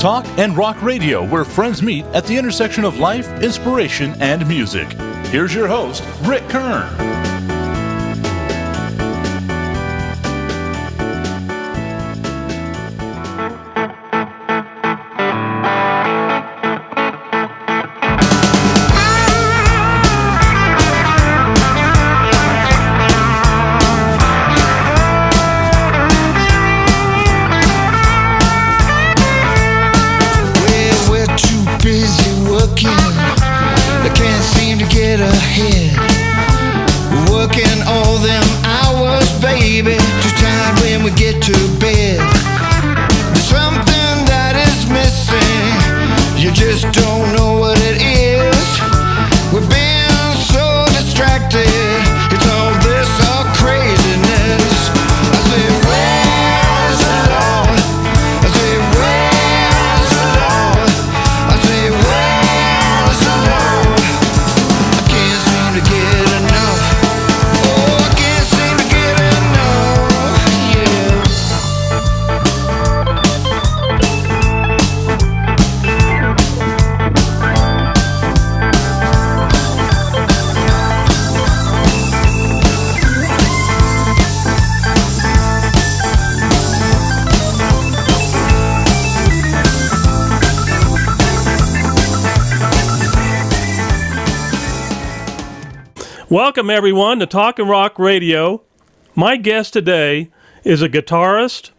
Talk and Rock Radio, where friends meet at the intersection of life, inspiration, and music. Here's your host, Rick Kern. Welcome, everyone, to Talk and Rock Radio. My guest today is a guitarist,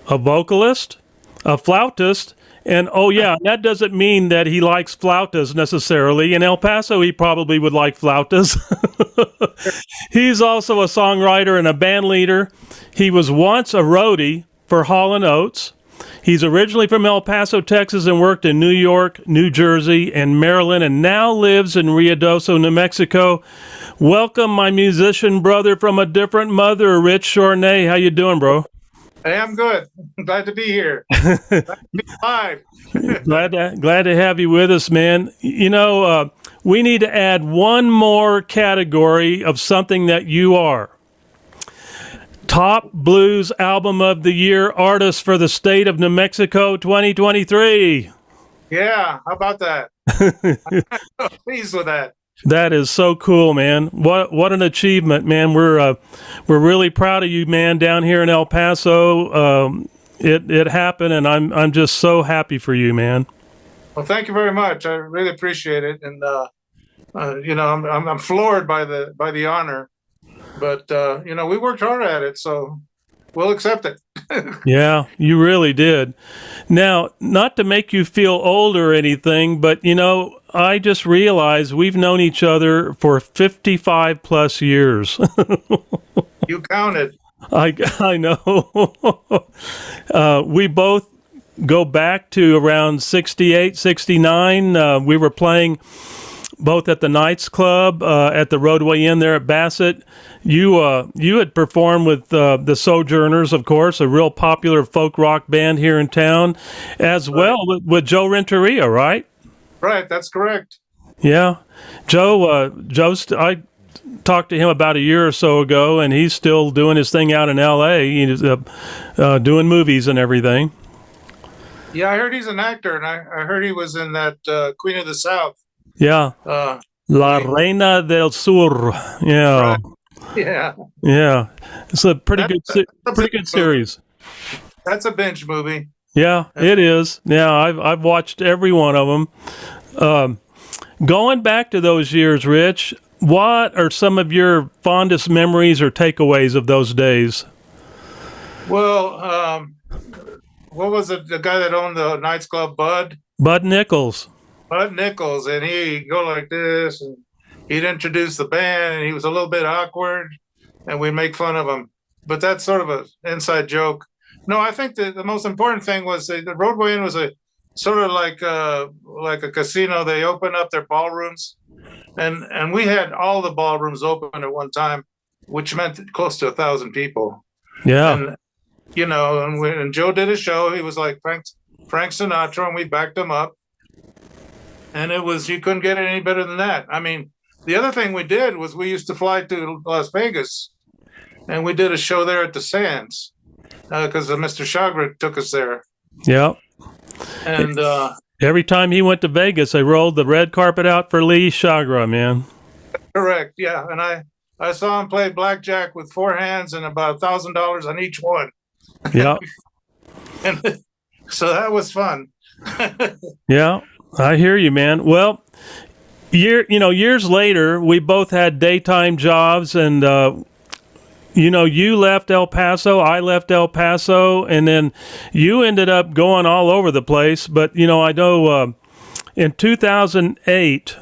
a vocalist, a flautist, and oh yeah, that doesn't mean that he likes flautas necessarily. In El Paso, he probably would like flautas. He's also a songwriter and a band leader. He was once a roadie for Hall & Oates. He's originally from El Paso, Texas, and worked in New York, New Jersey, and Maryland, and now lives in Ruidoso, New Mexico. Welcome, my musician brother from a different mother, Rich Chorné. How you doing, bro? Hey, I'm good. Glad to be here. Glad to be live. glad to have you with us, man. You know, we need to add one more category of something that you are. Top Blues Album of the Year artist for the state of New Mexico 2023. Yeah, how about that? I'm pleased with that. That is so cool, man. What an achievement, man. We're really proud of you, man, down here in El Paso. It happened, and I'm just so happy for you, man. Well, thank you very much. I really appreciate it, and you know, I'm floored by the honor. But, you know, we worked hard at it, so we'll accept it. Yeah, you really did. Now, not to make you feel old or anything, but, you know, I just realized we've known each other for 55 plus years. You counted. I know. We both go back to around 68, 69. We were playing both at the Knights Club, at the Roadway Inn there at Bassett. You had performed with the Sojourners, of course, a real popular folk rock band here in town, as well with Joe Renteria, right? Right, that's correct. Yeah. I talked to him about a year or so ago, and he's still doing his thing out in L.A. He's doing movies and everything. Yeah, I heard he's an actor, and I heard he was in that Queen of the South. Yeah. La Reina del Sur. Yeah. Right. Yeah. Yeah. It's a pretty good series. That's a binge movie. Yeah, it is. Yeah, I've watched every one of them. Going back to those years, Rich, what are some of your fondest memories or takeaways of those days? Well, what was it? The guy that owned the Knights Club, Bud Nichols, and he'd go like this, and he'd introduce the band, and he was a little bit awkward, and we'd make fun of him. But that's sort of an inside joke. No, I think the most important thing was the Roadway Inn was a sort of like a casino. They opened up their ballrooms, and we had all the ballrooms open at one time, which meant close to 1,000 people. Yeah. And, you know, and Joe did a show. He was like Frank Sinatra, and we backed him up. And you couldn't get it any better than that. I mean, the other thing we did was we used to fly to Las Vegas, and we did a show there at the Sands because Mr. Chagrin took us there. Yeah. And every time he went to Vegas, they rolled the red carpet out for Lee Chagra, man. Correct, yeah. And I saw him play blackjack with 4 hands and about $1,000 on each one. Yeah. And so that was fun. Yeah, I hear you, man. Well, years later, we both had daytime jobs, and you left El Paso, I left El Paso, and then you ended up going all over the place. But I know in 2008,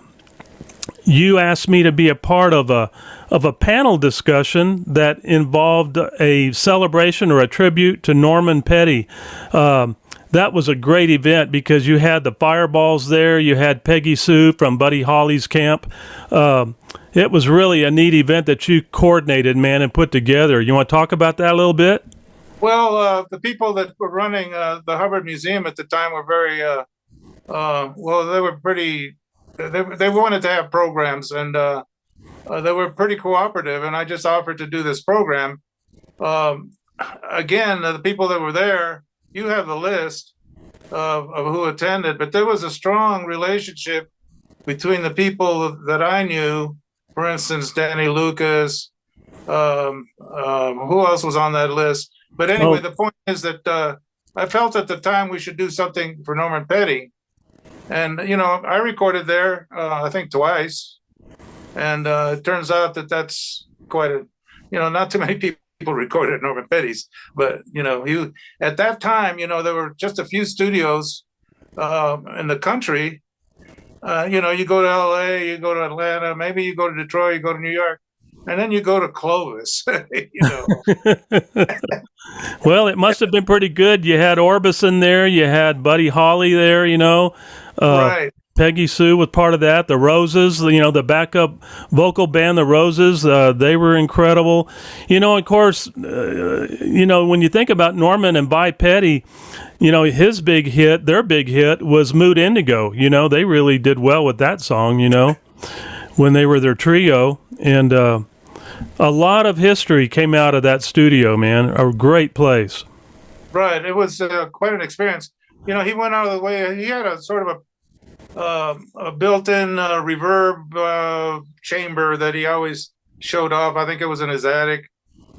you asked me to be a part of a panel discussion that involved a celebration or a tribute to Norman Petty. That was a great event because you had the Fireballs there. You had Peggy Sue from Buddy Holly's camp. It was really a neat event that you coordinated, man, and put together. You want to talk about that a little bit? Well, the people that were running the Hubbard Museum at the time were very, they were pretty, they wanted to have programs, and they were pretty cooperative, and I just offered to do this program. Again, the people that were there, you have the list of who attended, but there was a strong relationship between the people that I knew. For instance, Danny Lucas. Who else was on that list? But anyway, The point is that I felt at the time we should do something for Norman Petty. And, I recorded there, I think twice. And it turns out that that's quite not too many people recorded Norman Petty's, but at that time, there were just a few studios in the country. You go to LA, you go to Atlanta, maybe you go to Detroit, you go to New York, and then you go to Clovis. Well, it must have been pretty good. You had Orbison there, you had Buddy Holly there, right. Peggy Sue was part of that. The Roses, the backup vocal band, the Roses, they were incredible. Of course, when you think about Norman and Vi Petty, his big hit, their big hit was Mood Indigo. They really did well with that song, when they were their trio. And a lot of history came out of that studio, man. A great place. Right. It was quite an experience. He went out of the way. He had a sort of a built-in reverb chamber that he always showed off. I think it was in his attic,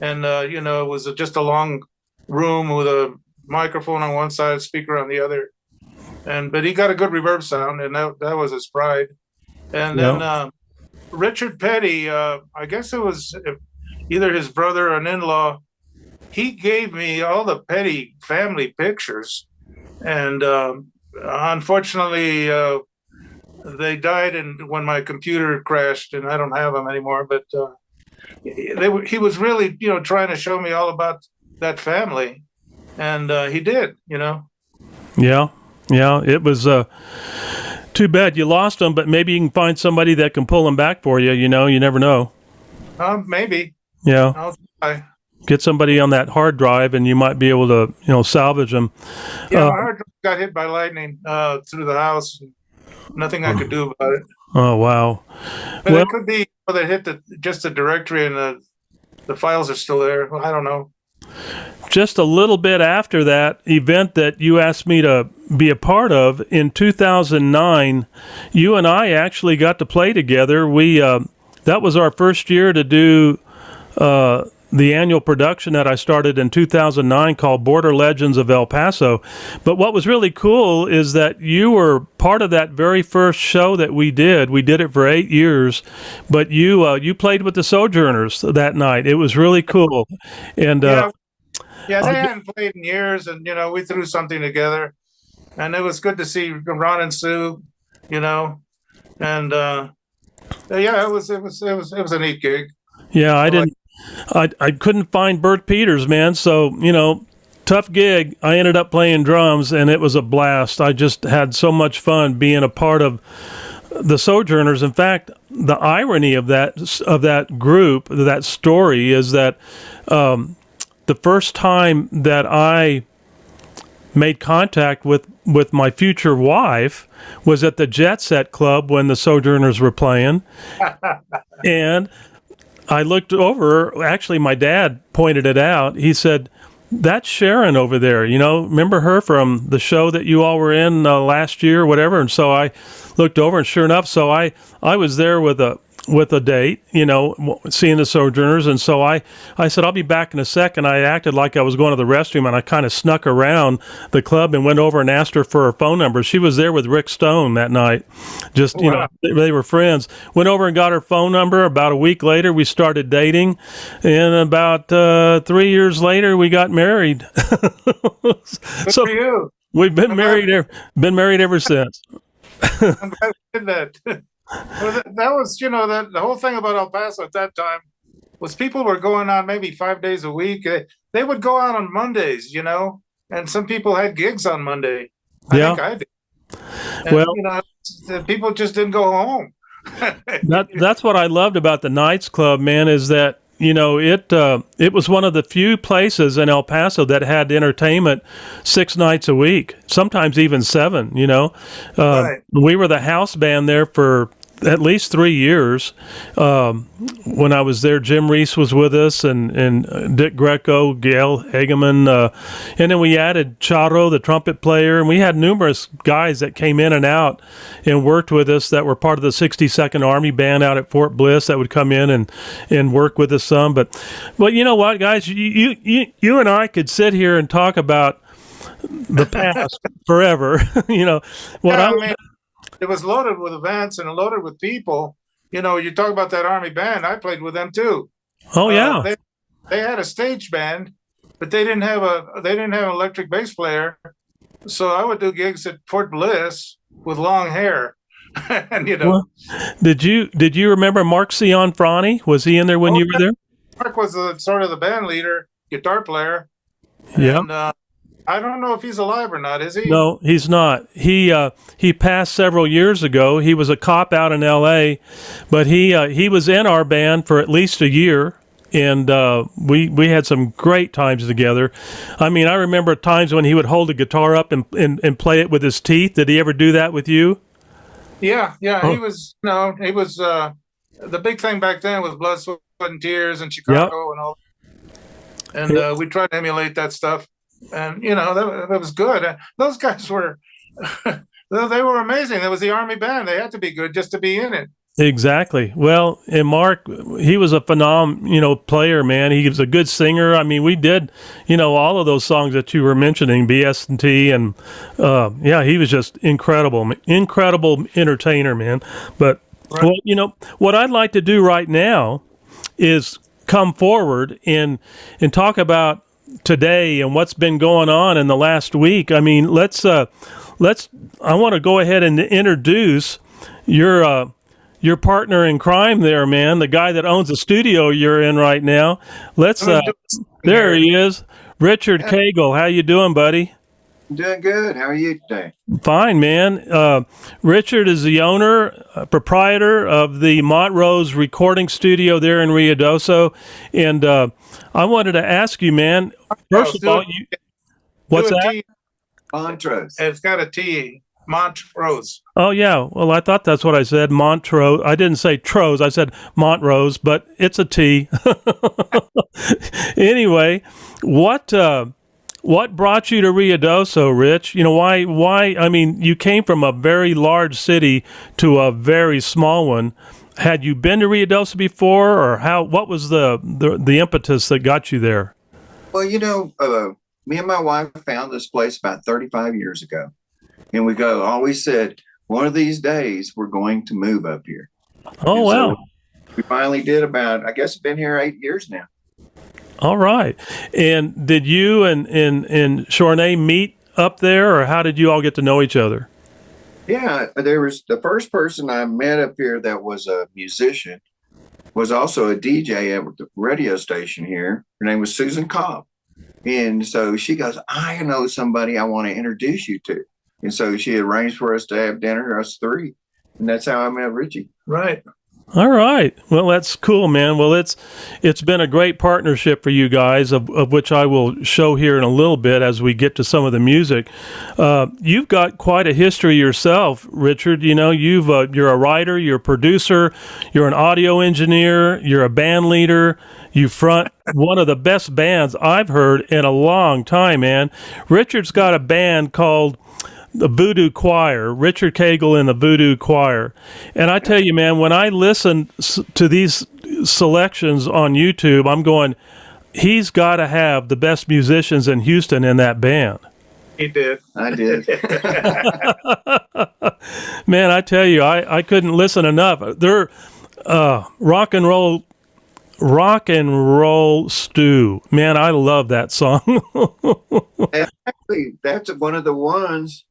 and it was just a long room with a microphone on one side, speaker on the other, but he got a good reverb sound, and that was his pride. And then Richard Petty, I guess it was either his brother or an in-law, he gave me all the Petty family pictures, and unfortunately, they died when my computer crashed, and I don't have them anymore. But he was really, trying to show me all about that family, and he did, Yeah, it was too bad you lost them, but maybe you can find somebody that can pull them back for you. You never know. Maybe. Yeah. I'll try. Get somebody on that hard drive, and you might be able to, salvage them. Yeah, my hard drive got hit by lightning through the house. Nothing I could do about it. Oh, wow. But it could be they hit just the directory, and the files are still there. I don't know. Just a little bit after that event that you asked me to be a part of in 2009, you and I actually got to play together. That was our first year to do the annual production that I started in 2009 called Border Legends of El Paso. But what was really cool is that you were part of that very first show that we did. We did it for 8 years, but you played with the Sojourners that night. It was really cool. And they hadn't played in years, and we threw something together, and it was good to see Ron and Sue, and it was a neat gig. Yeah, I couldn't find Bert Peters, man. So, tough gig. I ended up playing drums, and it was a blast. I just had so much fun being a part of the Sojourners. In fact, the irony of that group, that story, is that the first time that I made contact with my future wife was at the Jet Set Club when the Sojourners were playing, and I looked over. Actually, my dad pointed it out. He said, that's Sharon over there. You know, remember her from the show that you all were in last year or whatever? And so I looked over, and sure enough, so I was there with a date, you know, seeing the Sojourners. And so I said, I'll be back in a second. I acted like I was going to the restroom, and I kind of snuck around the club and went over and asked her for her phone number. She was there with Rick Stone that night. Just, you know, they were friends. Went over and got her phone number. About a week later, we started dating. And about 3 years later, we got married. So we've been married ever since. I'm glad you did that. Well, that was, you know, that the whole thing about El Paso at that time was people were going on maybe 5 days a week. They would go out on Mondays, you know, and some people had gigs on Monday. I think I did. And, well, you know, people just didn't go home. That's what I loved about the Nights Club, man, is that, you know, it was one of the few places in El Paso that had entertainment 6 nights a week, sometimes even 7, you know. Right. We were the house band there for at least 3 years. When I was there, Jim Reese was with us, and Dick Greco, Gail Hageman, and then we added Charo, the trumpet player, and we had numerous guys that came in and out and worked with us that were part of the 62nd Army Band out at Fort Bliss that would come in and work with us some. But you know what, guys, you and I could sit here and talk about the past forever. You know what? Yeah, I mean, it was loaded with events and loaded with people. You know, you talk about that Army band. I played with them too. Oh yeah, they had a stage band, but they didn't have an electric bass player. So I would do gigs at Fort Bliss with long hair, and you know. Well, did you remember Mark Cianfrani? Was he in there when you were there? Mark was sort of the band leader, guitar player. Yeah. And, I don't know if he's alive or not. Is he? No, he's not. He passed several years ago. He was a cop out in L.A., but he was in our band for at least a year, and we had some great times together. I mean, I remember times when he would hold a guitar up and play it with his teeth. Did he ever do that with you? Yeah. Oh. He was. No, he was. The big thing back then was Blood, Sweat, and Tears and Chicago and all. And we tried to emulate that stuff. And, you know, that was good. Those guys were, they were amazing. That was the Army band. They had to be good just to be in it. Exactly. Well, and Mark, he was a phenomenal player, man. He was a good singer. I mean, we did, you know, all of those songs that you were mentioning, BS&T, and he was just incredible entertainer, man. But, right. Well, you know, what I'd like to do right now is come forward and talk about today and what's been going on in the last week. I mean, I want to go ahead and introduce your partner in crime there, man, the guy that owns the studio you're in right now. There he is, Richard Cagle. How you doing, buddy? I'm doing good. How are you today? Fine, man. Richard is the owner, proprietor of the Montrose recording studio there in Ruidoso. And I wanted to ask you, man, first of all, what's that? Montrose. It's got a T. Montrose. Oh, yeah. Well, I thought that's what I said, Montrose. I didn't say Trose. I said Montrose, but it's a T. Anyway, what brought you to Ruidoso, Rich? You know, why? I mean, you came from a very large city to a very small one. Had you been to Ruidoso before, or what was the impetus that got you there? Well, you know, me and my wife found this place about 35 years ago. And we always said, one of these days we're going to move up here. Oh, and wow. So we finally did I guess been here 8 years now. All right. And did you and Chorne meet up there, or how did you all get to know each other? Yeah, there was the first person I met up here that was a musician, was also a DJ at the radio station here. Her name was Susan Cobb. And so she goes, I know somebody I want to introduce you to. And so she arranged for us to have dinner, us three. And that's how I met Richie. Right. All right. Well, that's cool, man. Well, it's been a great partnership for you guys, of which I will show here in a little bit as we get to some of the music. You've got quite a history yourself, Richard. You know, you're a writer, you're a producer, you're an audio engineer, you're a band leader, you front one of the best bands I've heard in a long time, man. Richard's got a band called the Voodoo Choir, Richard Cagle and the Voodoo Choir. And I tell you, man, when I listen to these selections on YouTube, I'm going, he's got to have the best musicians in Houston in that band. He did. I did. Man, I tell you, I couldn't listen enough. They're rock and roll stew. Man, I love that song. Actually, that's one of the ones.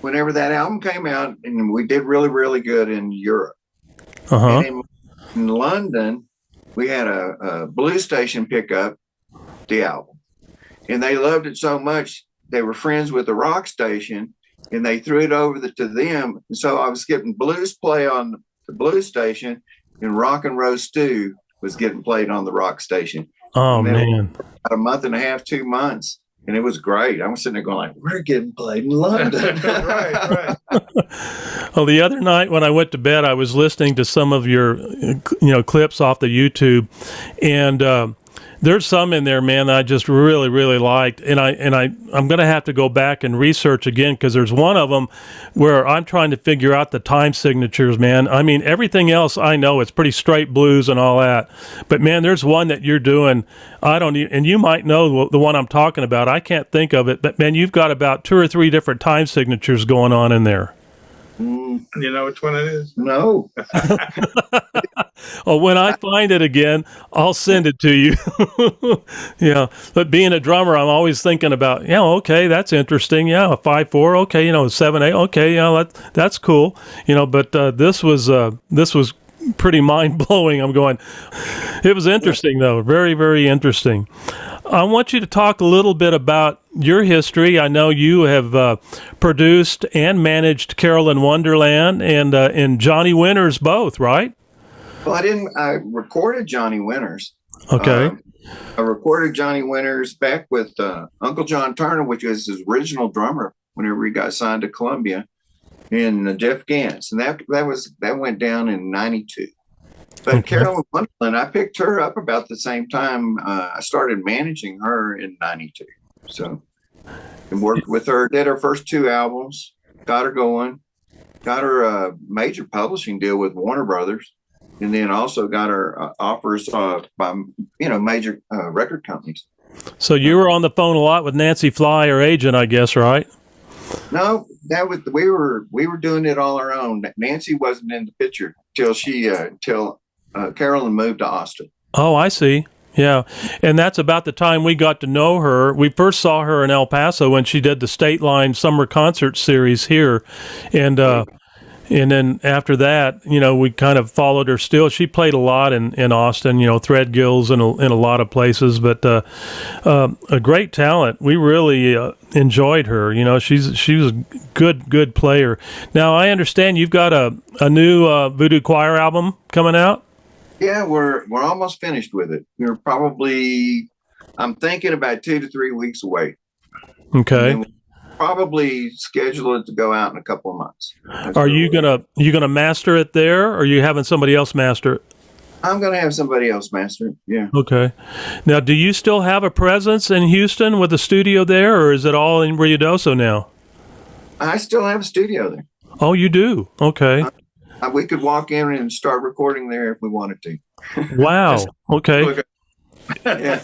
Whenever that album came out, and we did really, really good in Europe. And in London, we had a blues station pick up the album, and they loved it so much they were friends with the rock station, and they threw it over to them. And so I was getting blues play on the blues station, and rock and roll stew was getting played on the rock station. Oh, man. About a month and a half, 2 months. And it was great. I was sitting there going like, we're getting played in London. Right. Well, the other night when I went to bed, I was listening to some of your, clips off the YouTube, and there's some in there, man, that I just really, really liked. And I'm going to have to go back and research again, because there's one of them where I'm trying to figure out the time signatures, man. I mean, everything else I know, it's pretty straight blues and all that. But, man, there's one that you're doing, and you might know the one I'm talking about. I can't think of it. But, man, you've got about 2 or 3 different time signatures going on in there. You know which one it is? No. Oh, when I find it again, I'll send it to you. Yeah, but being a drummer, I'm always thinking about, okay, that's interesting. Yeah, a 5/4, okay, 7/8, okay, that's cool. But this was pretty mind blowing. I'm going. It was interesting though, very, very interesting. I want you to talk a little bit about your history. I know you have produced and managed Carolyn Wonderland and Johnny Winters both, right? Well, I recorded Johnny Winters. Okay. I recorded Johnny Winters back with Uncle John Turner, which was his original drummer whenever he got signed to Columbia, and Jeff Gantz. And that went down in 92. But okay. Carolyn Wonderland, I picked her up about the same time I started managing her in 92. So and worked with her, did her first 2 albums, got her going, got her a major publishing deal with Warner Brothers, and then also got her offers by major record companies. So you were on the phone a lot with Nancy Fly, her agent, I guess, right? No, we were doing it all our own. Nancy wasn't in the picture till Carolyn moved to Austin. Oh, I see. Yeah, and that's about the time we got to know her. We first saw her in El Paso when she did the State Line Summer Concert Series here, and then after that, we kind of followed her still. She played a lot in Austin, Threadgills and in a lot of places, but a great talent. We really enjoyed her. She was a good player. Now, I understand you've got a new Voodoo Choir album coming out? Yeah, we're almost finished with it. We're probably, I'm thinking about 2 to 3 weeks away. Okay. We'll probably schedule it to go out in a couple of months. Are you gonna master it there, or are you having somebody else master it? I'm gonna have somebody else master it. Yeah. Okay. Now, do you still have a presence in Houston with a studio there, or is it all in Ruidoso now? I still have a studio there. Oh, you do? Okay. We could walk in and start recording there if we wanted to. Wow. Okay. Yeah.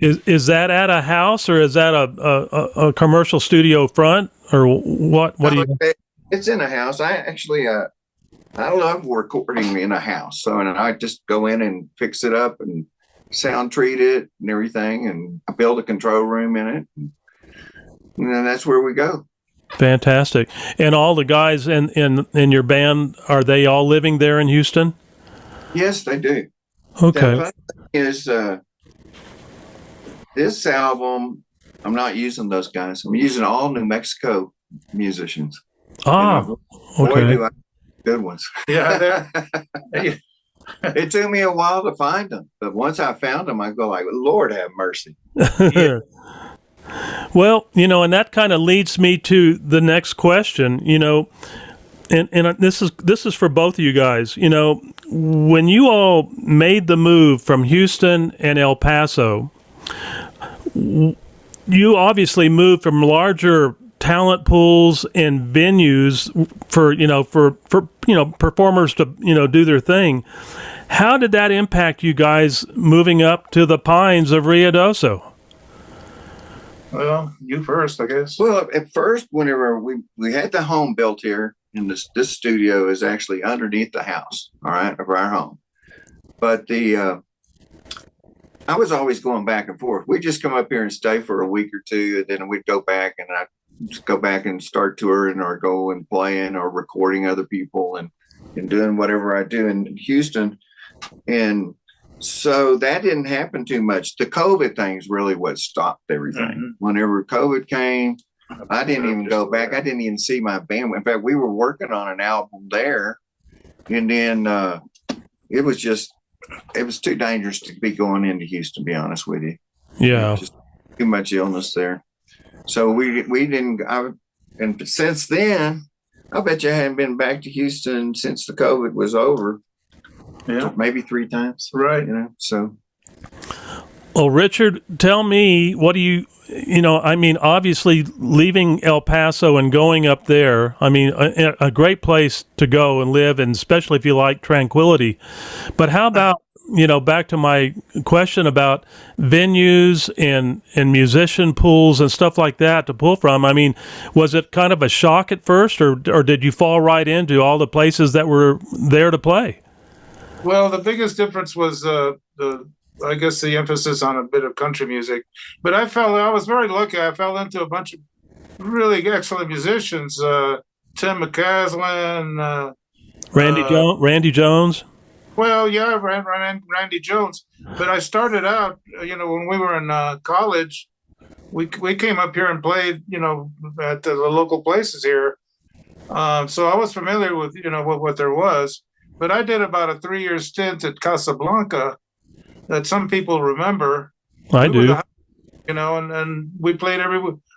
Is that at a house, or is that a commercial studio front, or what? What do you? It's in a house. I actually I love recording in a house. So, and I just go in and fix it up and sound treat it and everything, and I build a control room in it, and then that's where we go. Fantastic. And all the guys in your band, are they all living there in Houston? Yes, they do. Okay. The thing is, this album, I'm not using those guys. I'm using all New Mexico musicians. Ah, okay. Do I good ones. Yeah. It took me a while to find them, but once I found them, I go like, Lord have mercy. Yeah. Well, and that kind of leads me to the next question, and this is for both of you guys. when you all made the move from Houston and El Paso, you obviously moved from larger talent pools and venues for performers to do their thing. How did that impact you guys moving up to the Pines of Ruidoso? Well, you first, I guess. Well, at first, whenever we had the home built here, and this studio is actually underneath the house, all right, of our home. But I was always going back and forth. We'd just come up here and stay for a week or two, and then we'd go back, and I'd just go back and start touring or go and playing or recording other people and doing whatever I do in Houston. And so that didn't happen too much. The COVID thing's really what stopped everything. Mm-hmm. Whenever COVID came, I didn't even go back. I didn't even see my band. In fact, we were working on an album there, and then it was too dangerous to be going into Houston, to be honest with you. Yeah. Just too much illness there. So we didn't, and since then, I bet you I hadn't been back to Houston since the COVID was over. Yeah. Maybe 3 times. Right. So. Well, Richard, tell me, what do you obviously leaving El Paso and going up there, a great place to go and live, and especially if you like tranquility. But how about, back to my question about venues and musician pools and stuff like that to pull from? Was it kind of a shock at first, or did you fall right into all the places that were there to play? Well, the biggest difference was the emphasis on a bit of country music. But I was very lucky. I fell into a bunch of really excellent musicians. Tim McCaslin. Randy Jones. Well, yeah, Randy Jones. But I started out, when we were in college, we came up here and played, at the local places here. So I was familiar with, what there was. But I did about a 3-year stint at Casablanca that some people remember. I do. And we played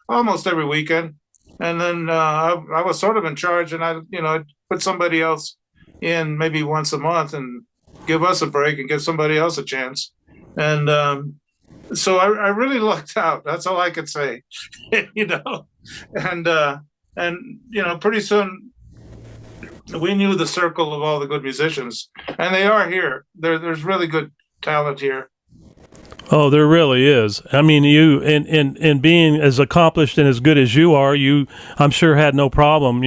almost every weekend. And then I was sort of in charge, and I put somebody else in maybe once a month and give us a break and give somebody else a chance. And so I really lucked out. That's all I could say, And pretty soon, we knew the circle of all the good musicians, and they are here. There's really good talent here. Oh, there really is. You and being as accomplished and as good as you are, I'm sure had no problem,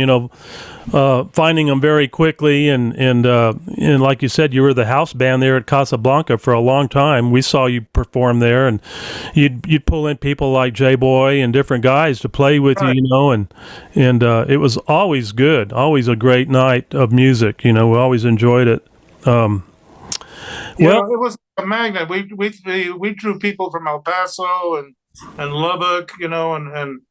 finding them very quickly. And like you said, you were the house band there at Casablanca for a long time. We saw you perform there, and you'd pull in people like J-Boy and different guys to play with right. you, and it was always good, always a great night of music. We always enjoyed it. It was a magnet. We drew people from El Paso and Lubbock, and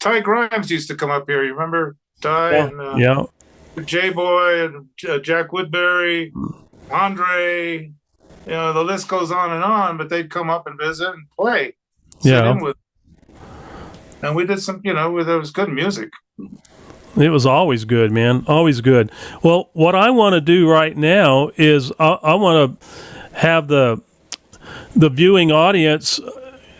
Ty Grimes used to come up here. You remember Ty? Yeah. J-Boy and Jack Woodbury, Andre. The list goes on and on. But they'd come up and visit and play. Yeah. And we did some. There was good music. It was always good, man. Always good. Well, what I want to do right now is I want to have the viewing audience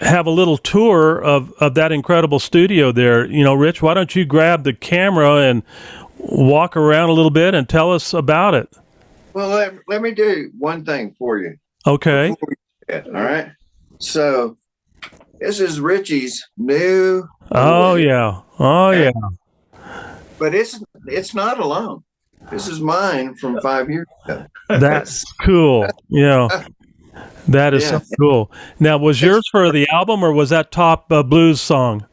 have a little tour of that incredible studio there. Rich, why don't you grab the camera and walk around a little bit and tell us about it? Well, let me do one thing for you. Okay. All right. So this is Richie's new. Oh, yeah. But it's not alone. This is mine from 5 years ago. That's cool. That is so cool. Now, was yours for the album, or was that top blues song?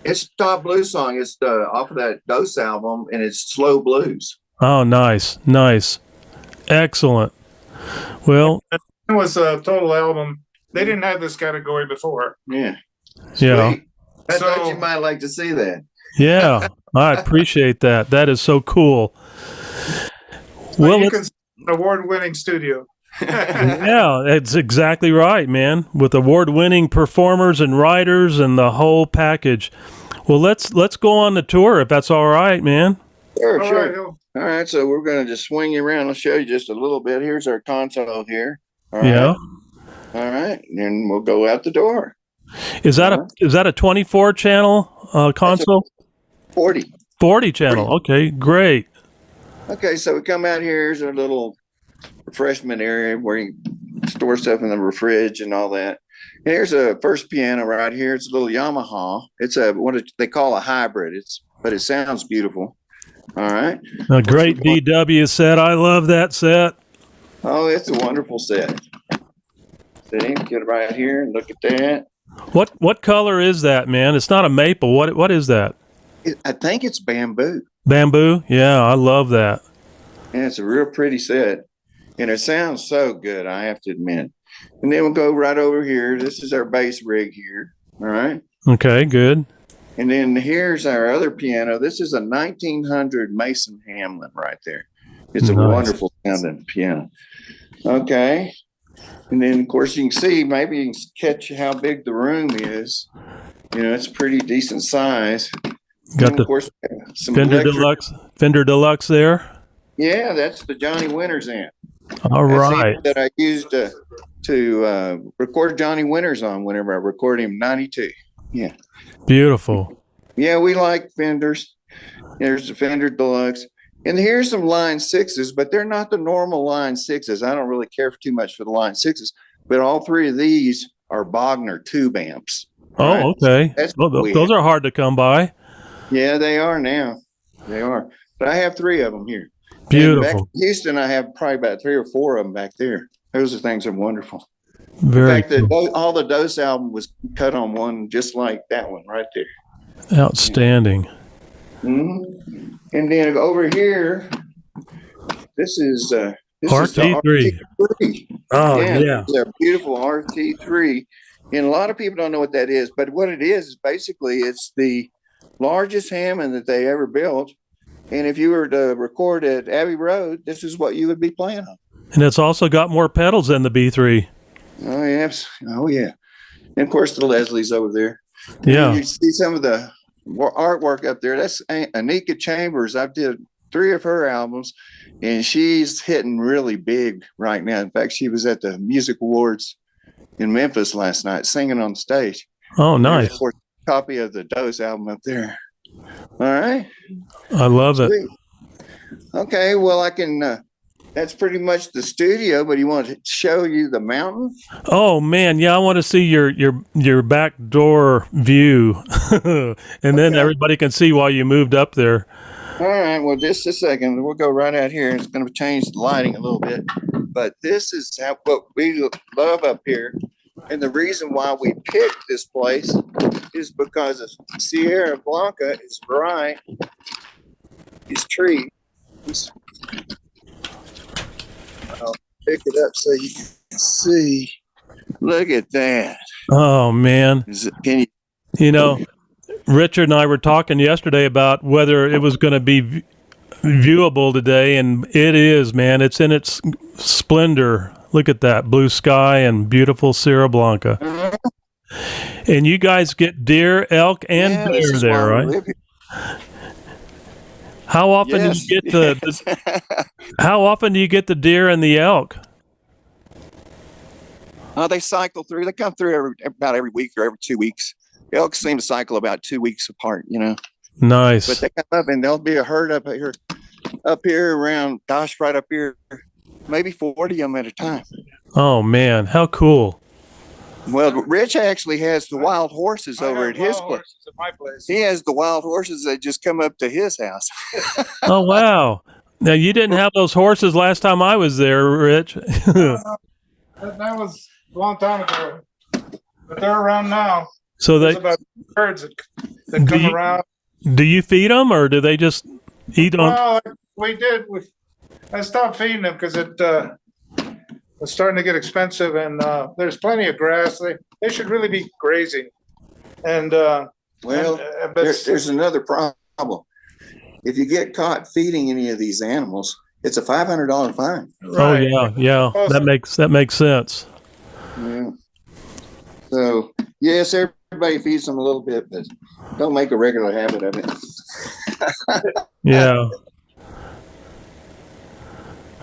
It's top blues song. It's off of that Dose album, and it's slow blues. Oh, nice. Excellent. Well, it was a total album. They didn't have this category before. Yeah. Sweet. Yeah. I thought you might like to see that. Yeah, I appreciate that. That is so cool. Well, you can see an award-winning studio. Yeah, that's exactly right, man. With award-winning performers and writers and the whole package. Well, let's go on the tour if that's all right, man. Sure. All right, so we're going to just swing you around. I'll show you just a little bit. Here's our console here. All right. Yeah. All right, and then we'll go out the door. Is that a 24 channel console? 40 channel. 40. Okay, great. Okay, so we come out here. Here's our little refreshment area where you store stuff in the fridge and all that. And here's a first piano right here. It's a little Yamaha. It's what they call a hybrid. But it sounds beautiful. All right. A great DW set. I love that set. Oh, it's a wonderful set. See, get right here and look at that. What color is that, man? It's not a maple. What is that? I think it's bamboo. Bamboo? Yeah, I love that. And it's a real pretty set. And it sounds so good, I have to admit. And then we'll go right over here. This is our bass rig here. All right. Okay, good. And then here's our other piano. This is a 1900 Mason Hamlin right there. It's a wonderful sounding piano. Okay. And then, of course, you can see, maybe you can catch how big the room is. You know, it's a pretty decent size. Got and the of course, some Fender Deluxe there. Yeah, that's the Johnny Winters amp. All right. That I used to record Johnny Winters on whenever I record him 92. Yeah. Beautiful. Yeah, we like Fenders. There's the Fender Deluxe. And here's some Line 6s, but they're not the normal Line 6s. I don't really care too much for the Line 6s, but all three of these are Bogner tube amps. Oh, right? okay. Those are hard to come by. Yeah, they are now. They are. But I have three of them here. Beautiful. Back in Houston, I have probably about 3 or 4 of them back there. Those things are wonderful. Very In fact, cool. all the Dose album was cut on one just like that one right there. Outstanding. Mm-hmm. And then over here, this is RT3. the RT3. Oh, yeah. It's a beautiful RT3. And a lot of people don't know what that is, but what it is basically it's the largest Hammond that they ever built. And if you were to record at Abbey Road, this is what you would be playing on. And it's also got more pedals than the B3. Oh, yes. Oh, yeah. And of course, the Leslie's over there. Yeah. And you see some of the artwork up there. That's Anika Chambers. I did 3 of her albums, and she's hitting really big right now. In fact, she was at the Music Awards in Memphis last night singing on stage. Oh, nice. There's, of course, a copy of the Dose album up there. All right. I love it. Sweet. Okay, well, I can that's pretty much the studio, but you want to show you the mountain? Oh man, yeah, I want to see your back door view. And then everybody can see while you moved up there. All right, well, just a second. We'll go right out here. It's going to change the lighting a little bit, but this is what we love up here. And the reason why we picked this place is because of Sierra Blanca is right. These trees. I'll pick it up so you can see. Look at that. Oh man. Can you? You know, Richard and I were talking yesterday about whether it was going to be viewable today, and it is, man. It's in its splendor. Look at that blue sky and beautiful Sierra Blanca. And you guys get deer, elk, and bear there, right? How often do you get how often do you get the deer and the elk? They cycle through. They come through about every week or every 2 weeks. Elks seem to cycle about 2 weeks apart, you know. Nice. But they come up and there'll be a herd up here around, right up here, maybe 40 of them at a time. Oh man, how cool. Well, Rich actually has the wild horses over at his place. At my place. He has the wild horses that just come up to his house. Oh wow. Now you didn't have those horses last time I was there, Rich. That was a long time ago. But they're around now. So There's about birds that come around. Do you feed them, or do they just eat on? Well, we did. I stopped feeding them because it was starting to get expensive, and there's plenty of grass. They should really be grazing. And there's another problem. If you get caught feeding any of these animals, it's a $500 fine. Right. Oh yeah. That makes sense. Yeah. So yes, everybody feeds them a little bit, but don't make a regular habit of it. Yeah.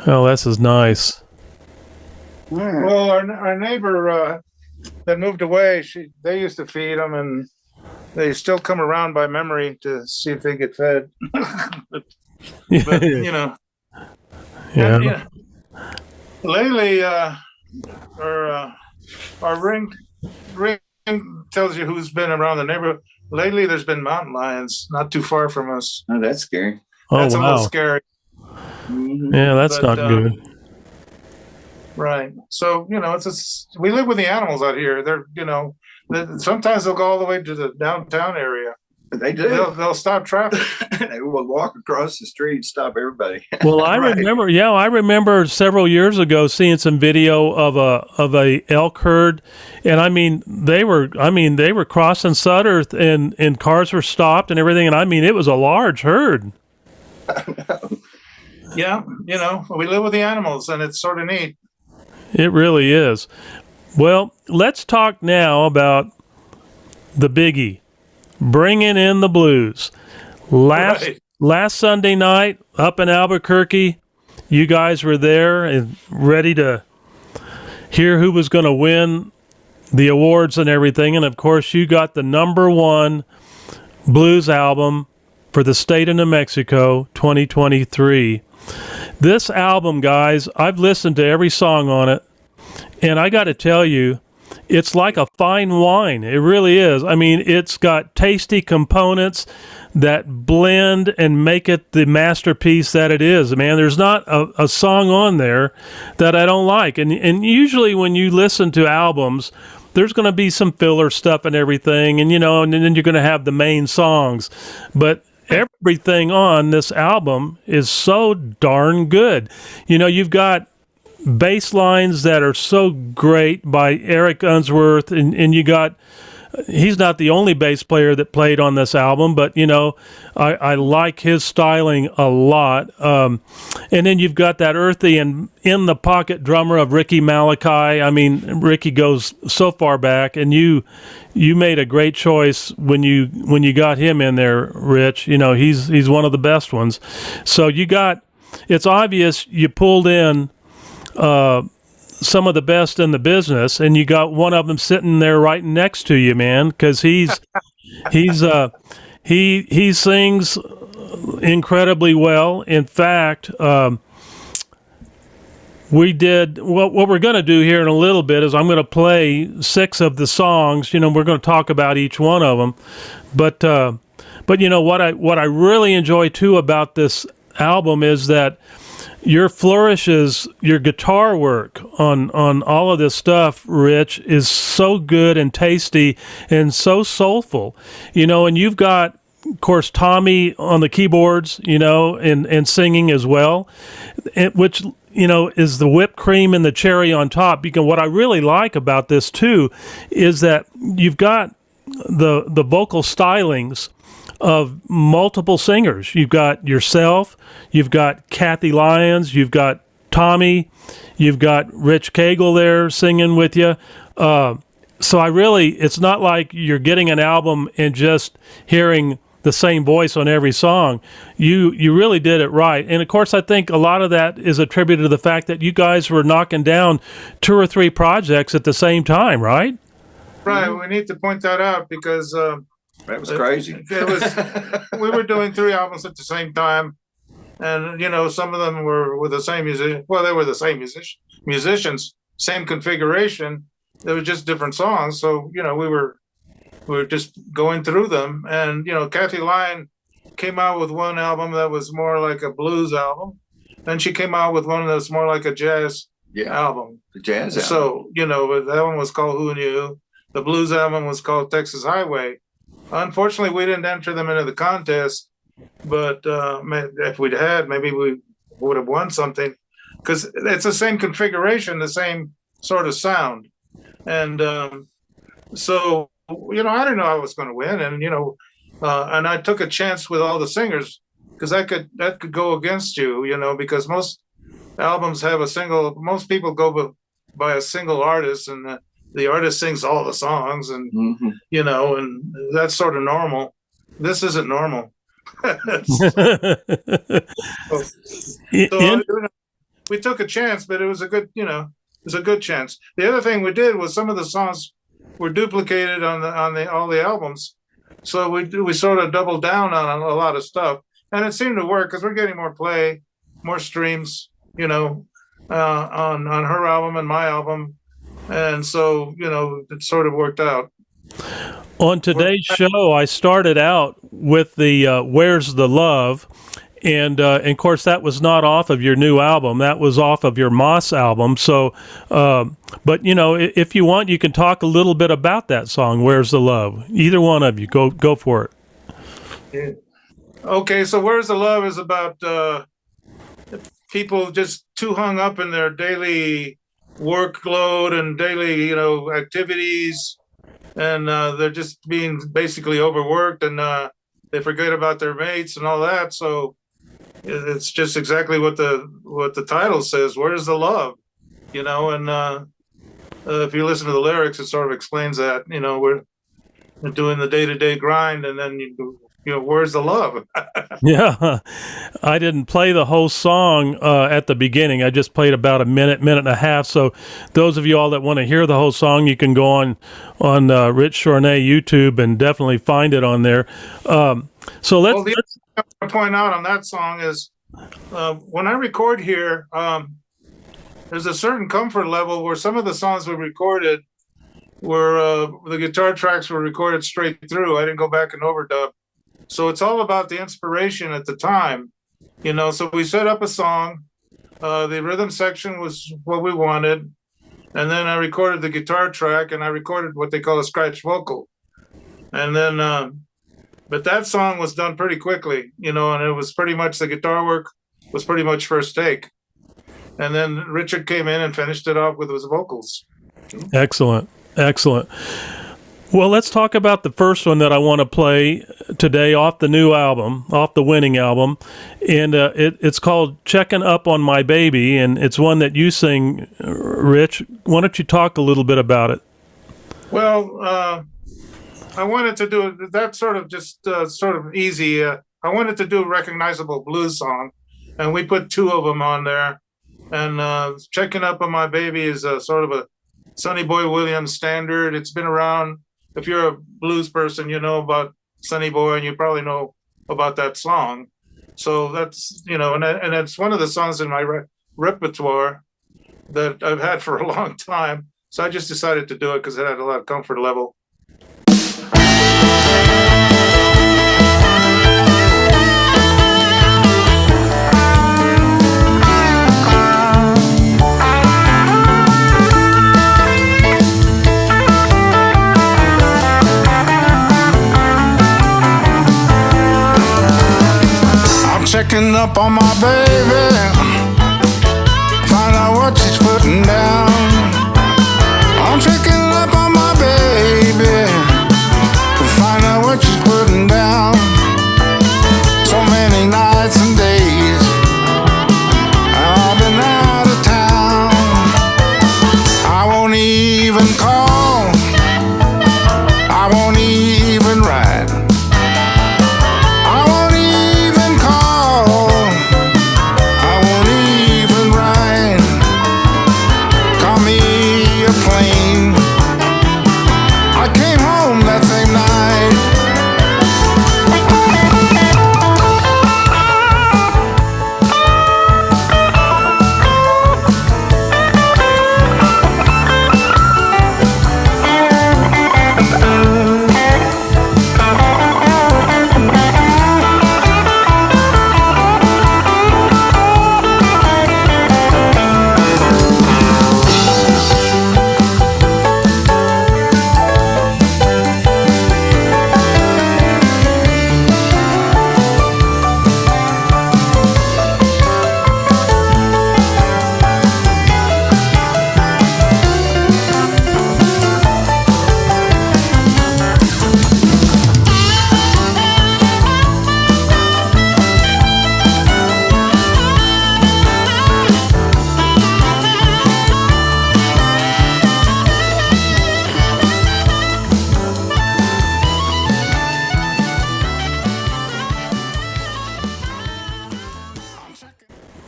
Oh, this is nice. Well, our neighbor that moved away, they used to feed them, and they still come around by memory to see if they get fed. but you know, Yeah. and, lately, our ring tells you who's been around the neighborhood. Lately, there's been mountain lions not too far from us. Oh, that's scary. Oh, That's a wow. little scary. Yeah, that's not good. Right. So, we live with the animals out here. They're, sometimes they'll go all the way to the downtown area. They do. They'll stop traffic. They will walk across the street and stop everybody. Well, I remember. Yeah, I remember several years ago seeing some video of a elk herd, and they were crossing Sutter, and cars were stopped and everything, and it was a large herd. Yeah, we live with the animals, and it's sort of neat. It really is. Well, let's talk now about the biggie. Bringing in the blues. Last Sunday night up in Albuquerque, you guys were there and ready to hear who was going to win the awards and everything. And of course, you got the #1 blues album for the state of New Mexico 2023. This album, guys, I've listened to every song on it, and I got to tell you, it's like a fine wine. It really is. It's got tasty components that blend and make it the masterpiece that it is. Man, there's not a song on there that I don't like. And usually when you listen to albums, there's going to be some filler stuff and everything, and then you're going to have the main songs. But everything on this album is so darn good. You've got bass lines that are so great by Eric Unsworth, and you got, he's not the only bass player that played on this album, but I like his styling a lot. And then you've got that earthy and in the pocket drummer of Ricky Malachi. Ricky goes so far back, and you made a great choice when you got him in there, Rich. He's one of the best ones. So it's obvious you pulled in some of the best in the business, and you got one of them sitting there right next to you, man, because he sings incredibly well. In fact, we did what we're going to do here in a little bit is I'm going to play 6 of the songs. We're going to talk about each one of them, but what I really enjoy too about this album is that your flourishes, your guitar work on all of this stuff, Rich, is so good and tasty and so soulful, and you've got, of course, Tommy on the keyboards, and singing as well, which, is the whipped cream and the cherry on top. Because what I really like about this too is that you've got the vocal stylings of multiple singers. You've got yourself, you've got Kathy Lyons, you've got Tommy, you've got Rich Cagle there singing with you. So it's not like you're getting an album and just hearing the same voice on every song. You really did it right. And of course, I think a lot of that is attributed to the fact that you guys were knocking down 2 or 3 projects at the same time, right? Right. We need to point that out because that was crazy. We were doing 3 albums at the same time, and some of them were with the same musician. Well, they were the same musicians, same configuration. They were just different songs. So we were just going through them, and Kathy Lyon came out with one album that was more like a blues album, and she came out with one that's more like a jazz album. The jazz album. So that one was called Who Knew. The blues album was called Texas Highway. Unfortunately, we didn't enter them into the contest, but if we'd had, maybe we would have won something, because it's the same configuration, the same sort of sound. And so, I didn't know I was going to win. And, and I took a chance with all the singers, because that could go against you, because most albums have most people go by a single artist, and the artist sings all the songs, and and that's sort of normal. This isn't normal. we took a chance, but it was a good, it was a good chance. The other thing we did was some of the songs were duplicated on all the albums, so we sort of doubled down on a lot of stuff, and it seemed to work because we're getting more play, more streams, on her album and my album, and so it sort of worked out. On today's show, I started out with the "Where's the Love." And of course, that was not off of your new album. That was off of your Moss album. So, but if you want, you can talk a little bit about that song, "Where's the Love." Either one of you, go for it. Yeah. Okay, so "Where's the Love" is about people just too hung up in their daily workload and daily, activities, and they're just being basically overworked, and they forget about their mates and all that. So it's just exactly what the title says. Where's the love? And if you listen to the lyrics, it sort of explains that. We're doing the day-to-day grind, and then where's the love? Yeah, I didn't play the whole song at the beginning. I just played about a minute and a half. So those of you all that want to hear the whole song, you can go on Rich Chorné YouTube and definitely find it on there. So let's. The other thing I want to point out on that song is when I record here, there's a certain comfort level where some of the songs we recorded were the guitar tracks were recorded straight through. I didn't go back and overdub. So it's all about the inspiration at the time, So we set up a song. The rhythm section was what we wanted, and then I recorded the guitar track, and I recorded what they call a scratch vocal, and then. But that song was done pretty quickly, and it was pretty much the guitar work was pretty much first take. And then Richard came in and finished it off with his vocals. Excellent. Well, let's talk about the first one that I want to play today off the new album, off the winning album. And it's called Checking Up on My Baby, and it's one that you sing, Rich. Why don't you talk a little bit about it? Well, I wanted to do that sort of easy. I wanted to do a recognizable blues song, and we put two of them on there. And Checking Up on My Baby is a sort of a Sonny Boy Williams standard. It's been around. If you're a blues person, you know about Sonny Boy, and you probably know about that song. So that's, and it's one of the songs in my repertoire that I've had for a long time. So I just decided to do it because it had a lot of comfort level. Checking up on my baby, find out what she's putting down. I'm checking up on my baby, find out what she's putting down. So many nights and days I've been out of town. I won't even call, I won't even write.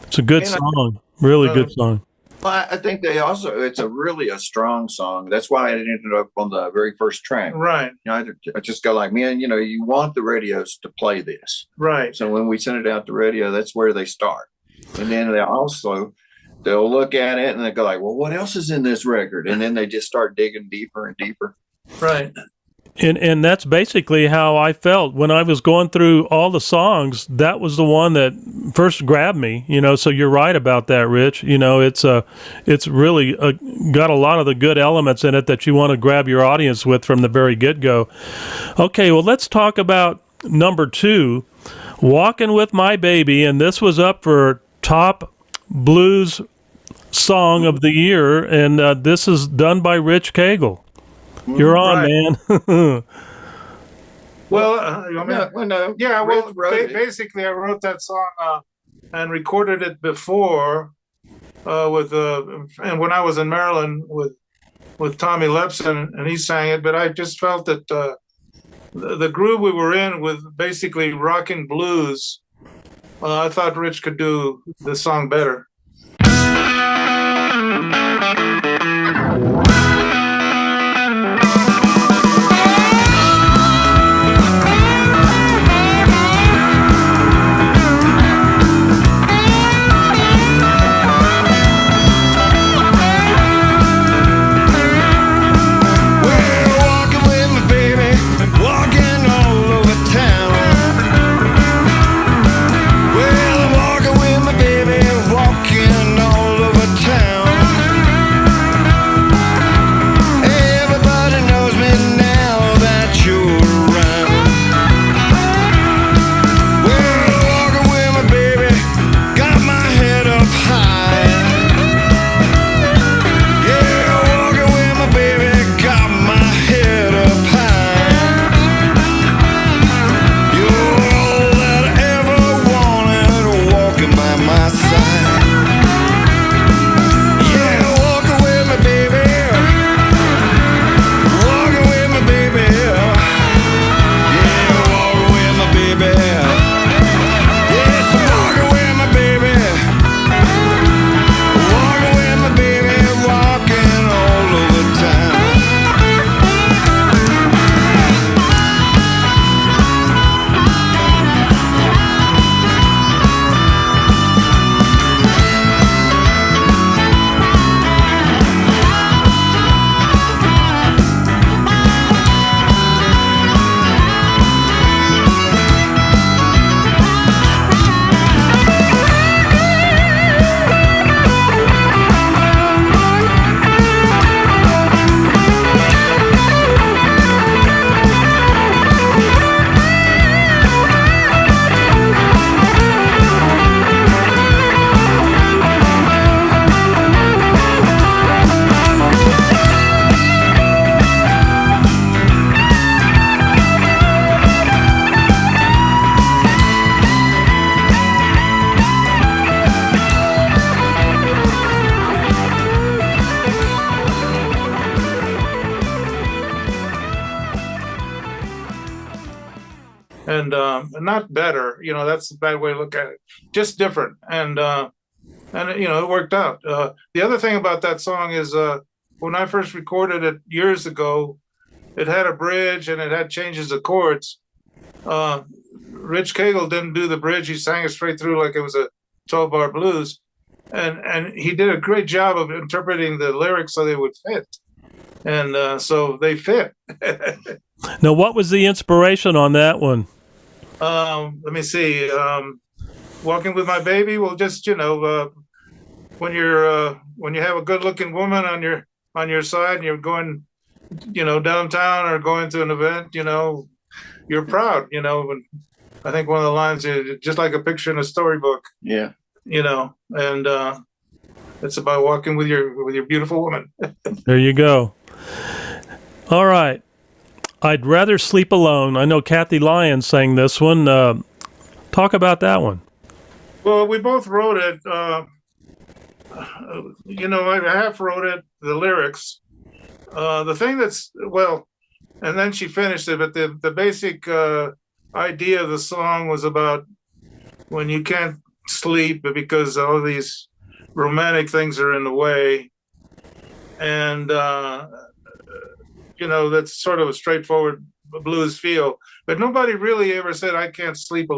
It's a good song. Really good song. Well, I think it's really a strong song. That's why it ended up on the very first track. Right. I just go like, man, you want the radios to play this. Right. So when we send it out to radio, that's where they start. And then they'll look at it and they go like, well, what else is in this record? And then they just start digging deeper and deeper. Right. And that's basically how I felt when I was going through all the songs. That was the one that first grabbed me, so you're right about that, Rich. It's really got a lot of the good elements in it that you want to grab your audience with from the very get-go. Okay, well, let's talk about number 2, Walkin' With My Baby, and this was up for top blues song of the year, and this is done by Rich Cagle. You're on, right, man. Basically, I wrote that song and recorded it before and when I was in Maryland with Tommy Lepson, and he sang it. But I just felt that the groove we were in with basically rocking blues, I thought Rich could do the song better. And not better, that's a bad way to look at it. Just different, and it worked out. The other thing about that song is when I first recorded it years ago, it had a bridge and it had changes of chords. Rich Cagle didn't do the bridge; he sang it straight through like it was a 12-bar blues, and he did a great job of interpreting the lyrics so they would fit, and so they fit. Now, what was the inspiration on that one? Let me see. Walking with My Baby. Well, just when you have a good-looking woman on your side and you're going, downtown or going to an event, you're proud. And I think one of the lines is just like a picture in a storybook. Yeah. And it's about walking with your beautiful woman. There you go. All right. I'd Rather Sleep Alone. I know Kathy Lyon sang this one. Talk about that one. Well, we both wrote it. I half wrote it, the lyrics. The thing and then she finished it, but the basic idea of the song was about when you can't sleep because all these romantic things are in the way. And, that's sort of a straightforward blues feel. But nobody really ever said, I can't sleep,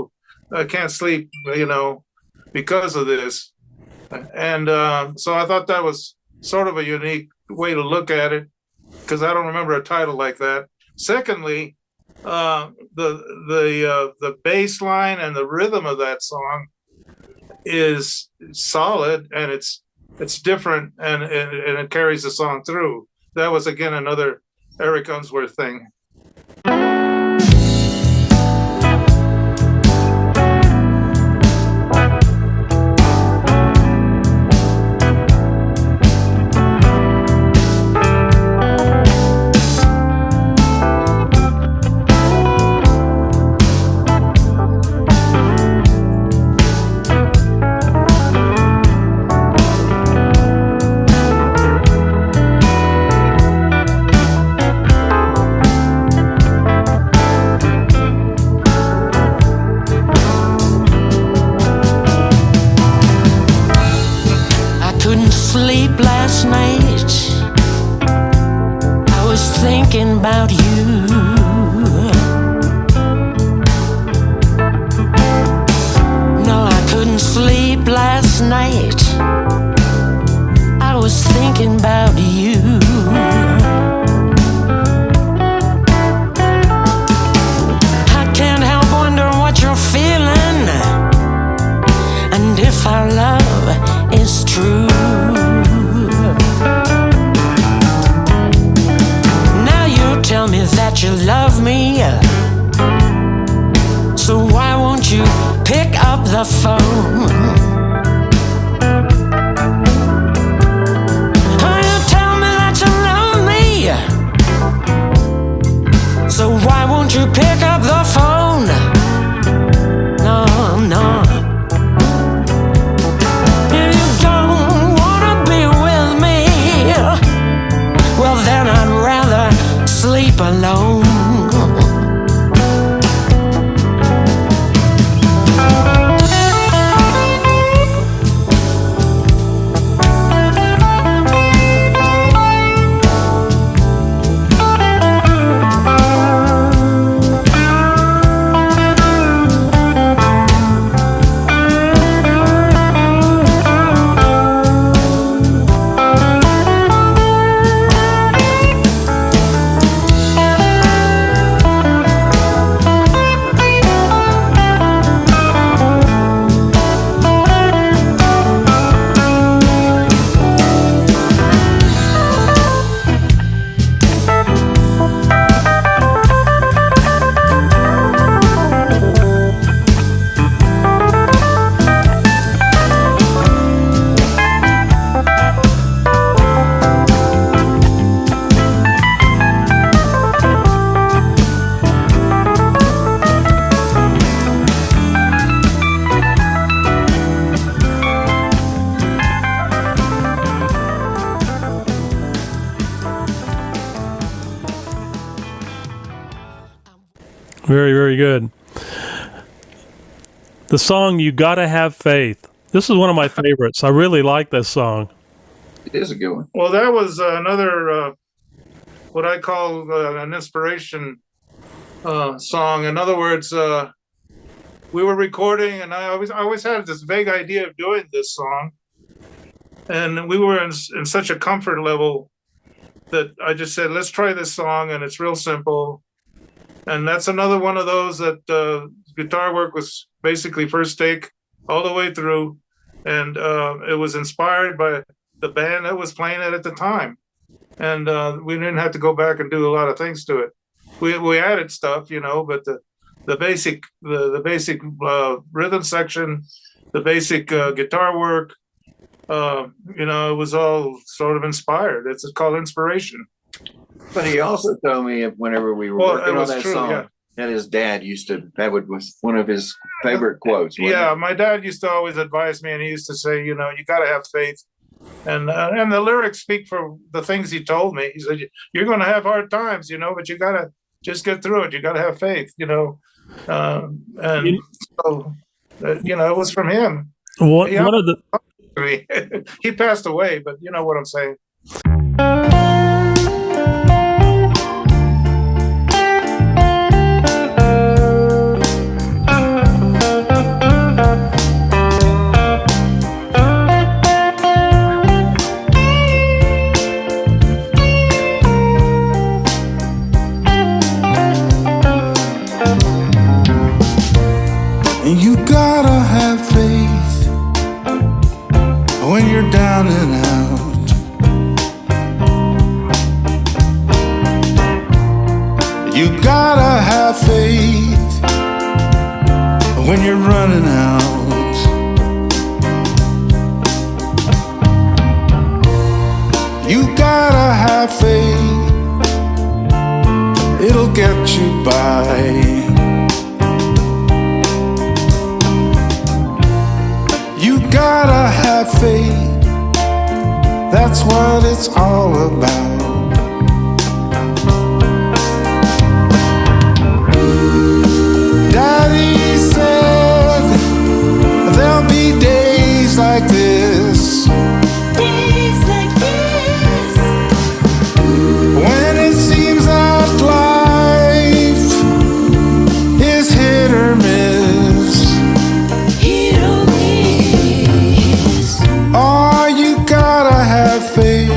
because of this. And so I thought that was sort of a unique way to look at it, because I don't remember a title like that. Secondly, the bass line and the rhythm of that song is solid, and it's different, and it carries the song through. That was, again, another Eric Unsworth thing. Sleep last night, I was thinking about you. No, I couldn't sleep last night, I was thinking about you. I can't help wondering what you're feeling, and if our love is true. Tell me that you love me, so why won't you pick up the phone? Oh, you tell me that you love me, so why won't you pick up the phone? No, no. If you don't wanna be with me, well then I'd rather sleep alone. Very, very good. The song "You Gotta Have Faith." This is one of my favorites. I really like this song. It is a good one. Well, that was another what I call an inspiration song. In other words, we were recording, and I always had this vague idea of doing this song, and we were in such a comfort level that I just said, "Let's try this song," and it's real simple. And that's another one of those that guitar work was basically first take all the way through. And it was inspired by the band that was playing it at the time. And we didn't have to go back and do a lot of things to it. We added stuff, but the basic rhythm section, the basic guitar work, it was all sort of inspired. It's called inspiration. But he also told me whenever we were working on that song, that his dad was one of his favorite quotes. Yeah, my dad used to always advise me, and he used to say, you got to have faith. And the lyrics speak for the things he told me. He said, you're going to have hard times, but you got to just get through it. You got to have faith, So, it was from him. One of the me. He passed away, but you know what I'm saying. You gotta have faith when you're down and out. You gotta have faith when you're running out. You gotta have faith, it'll get you by. You gotta have faith, that's what it's all about. Daddy said there'll be days like this, Days like this, when it seems that life is hit or miss. hit or miss. Oh, you gotta have faith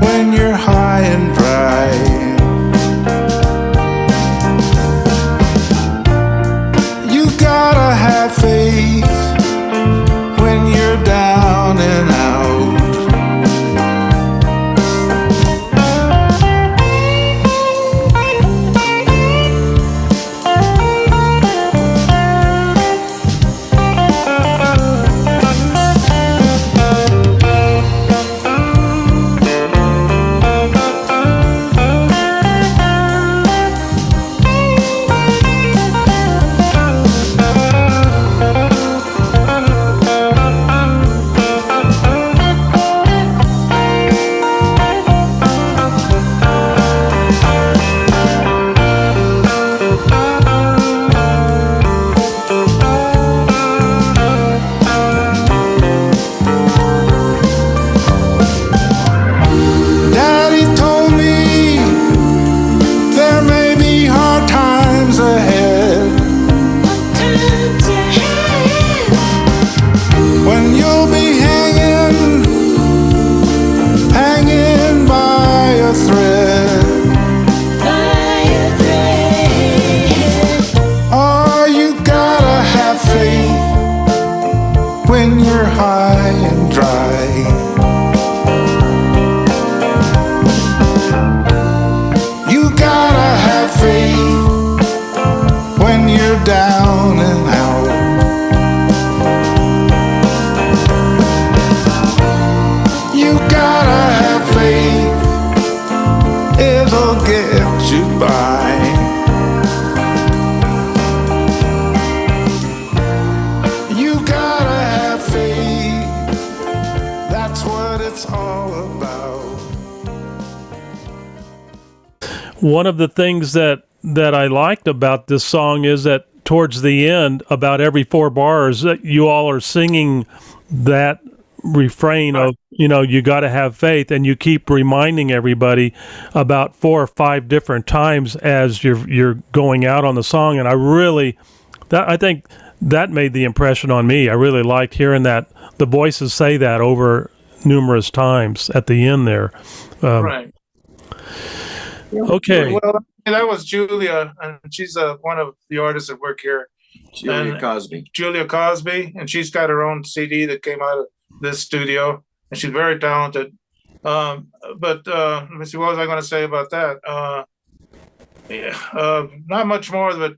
when you're high and dry. You gotta have faith when you're down and out. Daddy told me there may be hard times ahead, Times ahead, when you'll be hanging by a thread. by a thread. Oh, you gotta have faith when you're high and dry. You gotta have faith when you're down and out. You gotta have faith, it'll get you by. You gotta have faith, that's what it's all about. One of the things that I liked about this song is that towards the end, about every 4 bars, that you all are singing that refrain of, you got to have faith, and you keep reminding everybody about 4 or 5 different times as you're going out on the song. And I think that made the impression on me. I really liked hearing that the voices say that over numerous times at the end there. Right. Okay. Well, that was Julia, and she's one of the artists that work here. Julia And- Cosby. Julia Cosby, and she's got her own CD that came out of this studio, and she's very talented. But let me see, what was I going to say about that? Not much more, but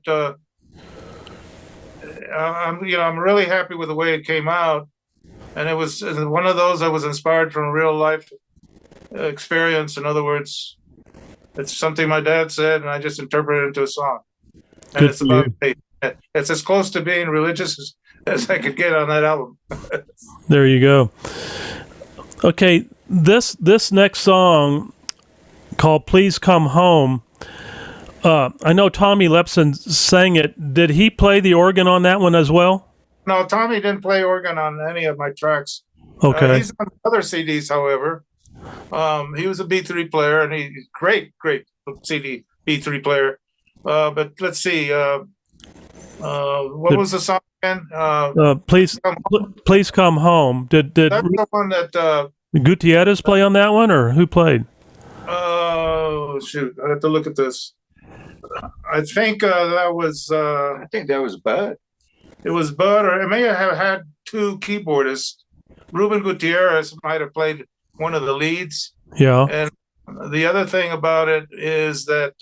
I'm really happy with the way it came out, and it was one of those that was inspired from a real life experience. In other words, it's something my dad said, and I just interpreted it into a song. And Good it's for about you. faith. It's as close to being religious as I could get on that album. There you go. Okay, this next song called "Please Come Home." I know Tommy Lepson sang it. Did he play the organ on that one as well? No, Tommy didn't play organ on any of my tracks. Okay. He's on other CDs, however. He was a B3 player, and he's great CD B3 player. But let's see. What was the song again? Please come home. Did that's the one that Gutierrez play on that one, or who played? Oh shoot! I have to look at this. I think that was. I think that was Bud. It was Bud, or it may have had two keyboardists. Ruben Gutierrez might have played one of the leads. Yeah. And the other thing about it is that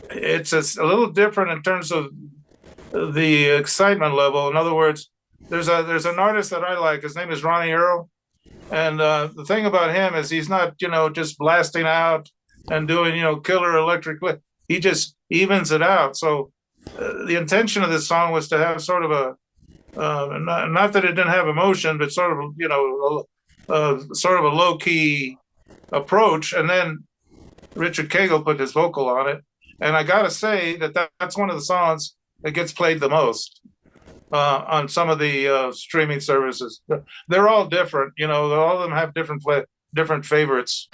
it's a little different in terms of the excitement level. In other words, there's an artist that I like. His name is Ronnie Earl, and the thing about him is he's not just blasting out and doing killer electric. He just evens it out. So the intention of this song was to have sort of a not that it didn't have emotion, but sort of sort of a low key approach. And then Richard Cagle put his vocal on it, and I gotta say that's one of the songs that gets played the most on some of the streaming services. They're all different, all of them have different favorites.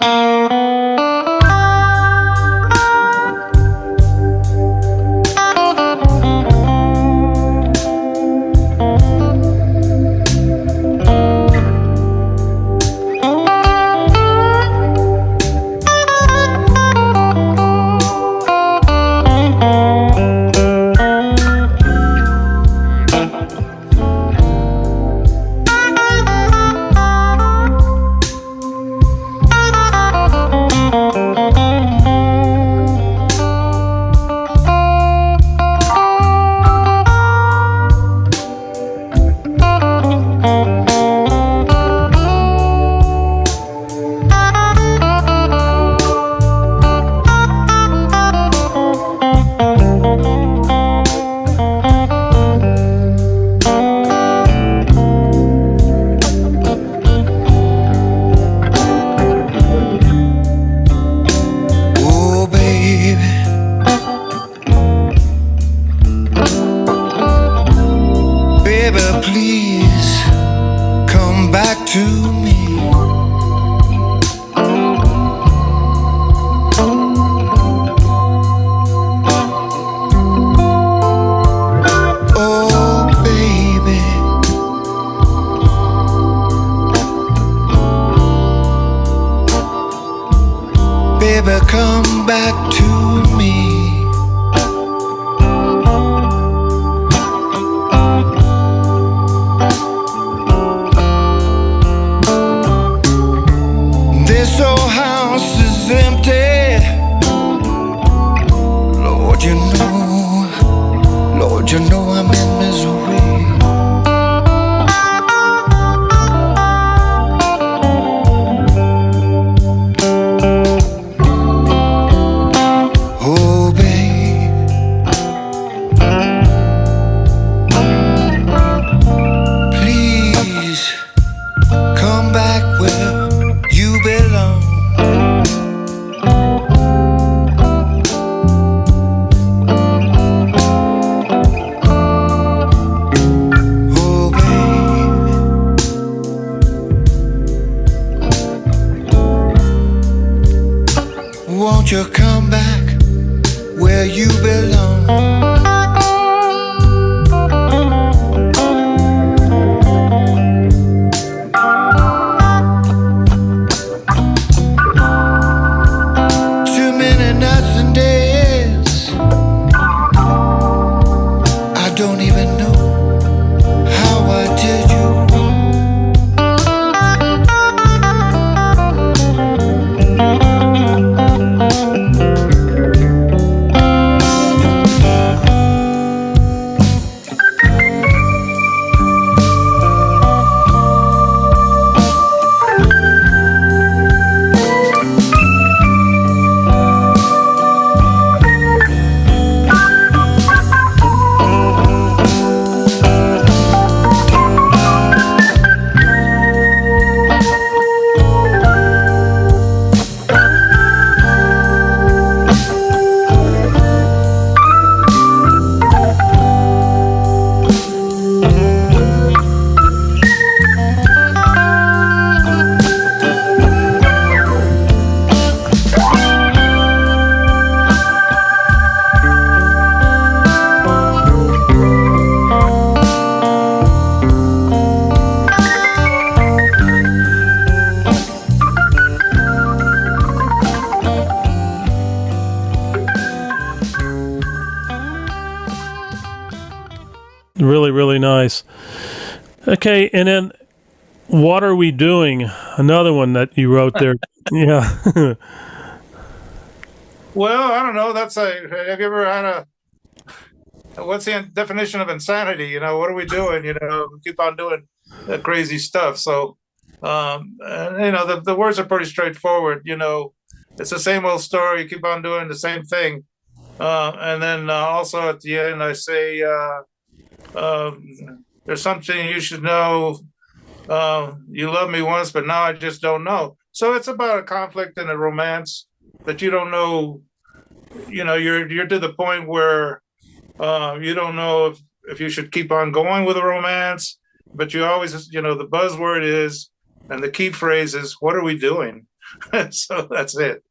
Won't you come back where you belong? Too many nights and days, I don't even know how I did you wrong. Really, really nice. Okay, and then What Are We Doing? Another one that you wrote there. Yeah. Well, I don't know. Have you ever had what's the definition of insanity? What are we doing? We keep on doing crazy stuff. So, the words are pretty straightforward. It's the same old story. You keep on doing the same thing. And then also at the end, I say, there's something you should know. You loved me once, but now I just don't know. So it's about a conflict and a romance that you don't know. You're to the point where you don't know if you should keep on going with a romance, but you always, the buzzword is, and the key phrase is, what are we doing? So that's it.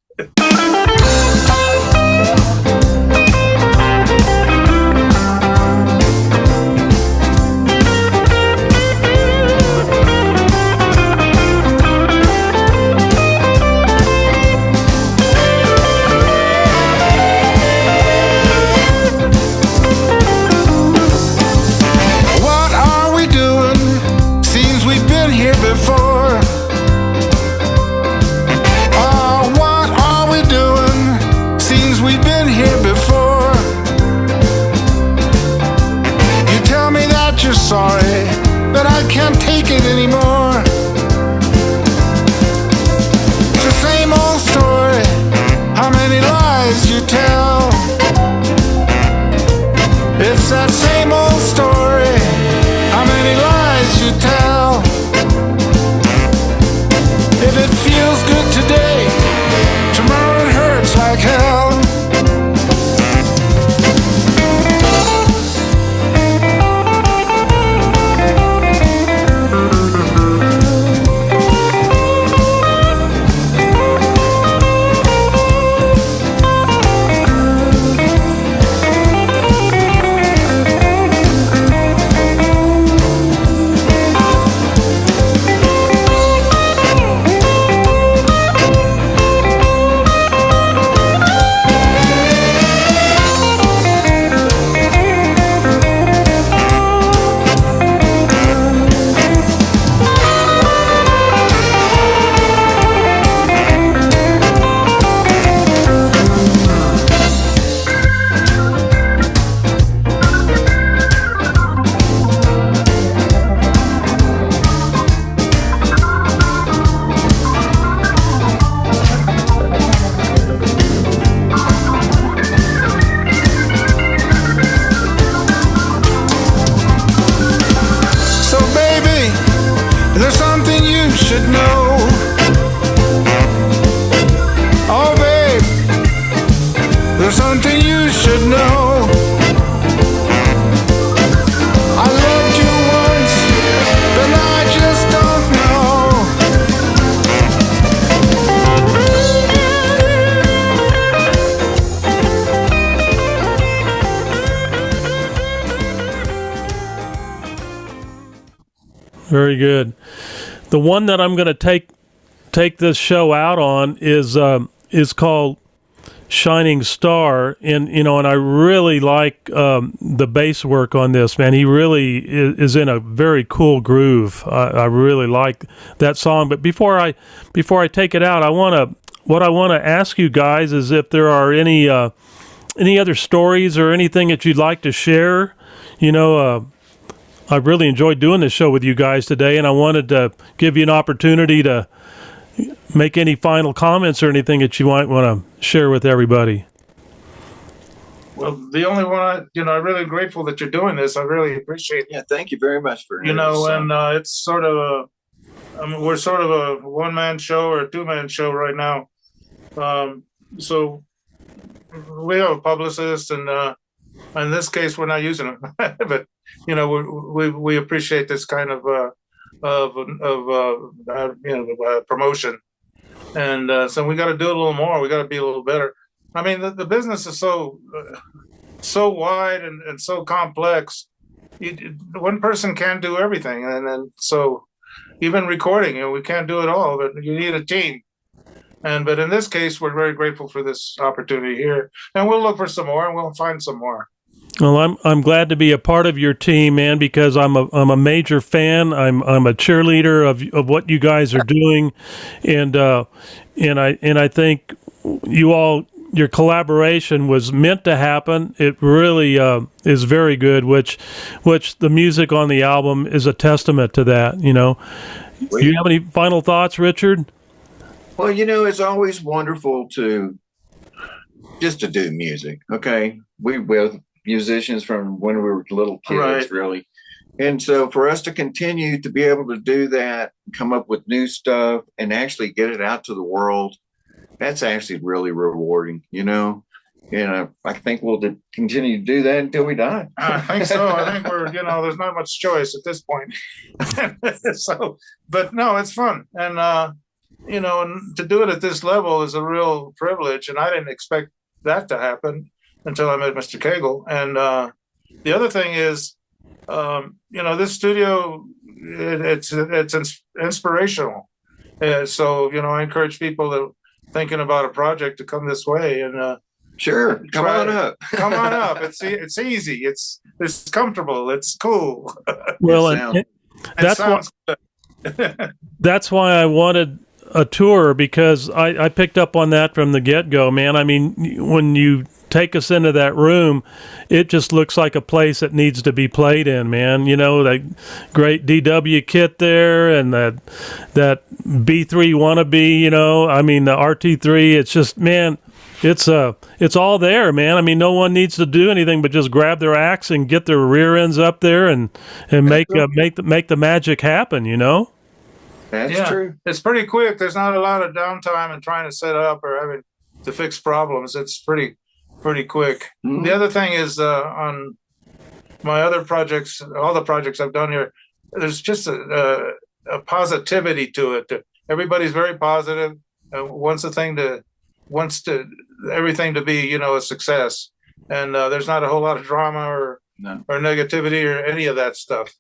Sorry, but I can't take it anymore. It's the same old story. How many lies you tell? It's that same old story. How many lies you tell? If it feels good today, tomorrow it hurts like hell. Very good. The one that I'm going to take this show out on is called Shining Star, and I really like the bass work on this, man. He really is in a very cool groove. I really like that song. But before I take it out, what I want to ask you guys is if there are any other stories or anything that you'd like to share. I really enjoyed doing this show with you guys today, and I wanted to give you an opportunity to make any final comments or anything that you might want to share with everybody. Well, the only one, I'm really grateful that you're doing this. I really appreciate it. Yeah, thank you very much for and it's sort of we're sort of a one-man show or a two-man show right now. So we have a publicist, and in this case, we're not using it, but we appreciate this kind of promotion, and so we got to do a little more. We got to be a little better. I mean, the business is so wide and so complex. One person can't do everything, and then so even recording, we can't do it all. But you need a team. But in this case, we're very grateful for this opportunity here, and we'll look for some more, and we'll find some more. Well, I'm glad to be a part of your team, man, because I'm a major fan. I'm a cheerleader of what you guys are doing, and I think your collaboration was meant to happen. It really is very good, which the music on the album is a testament to that. You know, do you have any final thoughts, Richard? Well, it's always wonderful to do music. Okay, we both musicians from when we were little kids, right. Really. And so for us to continue to be able to do that, come up with new stuff and actually get it out to the world, that's actually really rewarding, and I think we'll continue to do that until we die. I think so. I think we're, there's not much choice at this point. But no, it's fun. And, and to do it at this level is a real privilege. And I didn't expect that to happen until I met Mr. Cagle. And the other thing is, this studio, it's inspirational. So, I encourage people that thinking about a project to come this way and sure, come on up. Come on up. It's easy. It's comfortable. It's cool. Well, that's why I wanted a tour, because I picked up on that from the get-go, man. I mean, when you take us into that room, it just looks like a place that needs to be played in, man. That great DW kit there, and that B3 wannabe, I mean, the RT3, it's just, man, it's all there, man. I mean, no one needs to do anything but just grab their axe and get their rear ends up there and make the magic happen, That's true. It's pretty quick. There's not a lot of downtime in trying to set up or having to fix problems. It's pretty quick. Mm-hmm. The other thing is on my other projects, all the projects I've done here, there's just a positivity to it. Everybody's very positive. Wants everything to be, a success. And there's not a whole lot of drama or negativity or any of that stuff.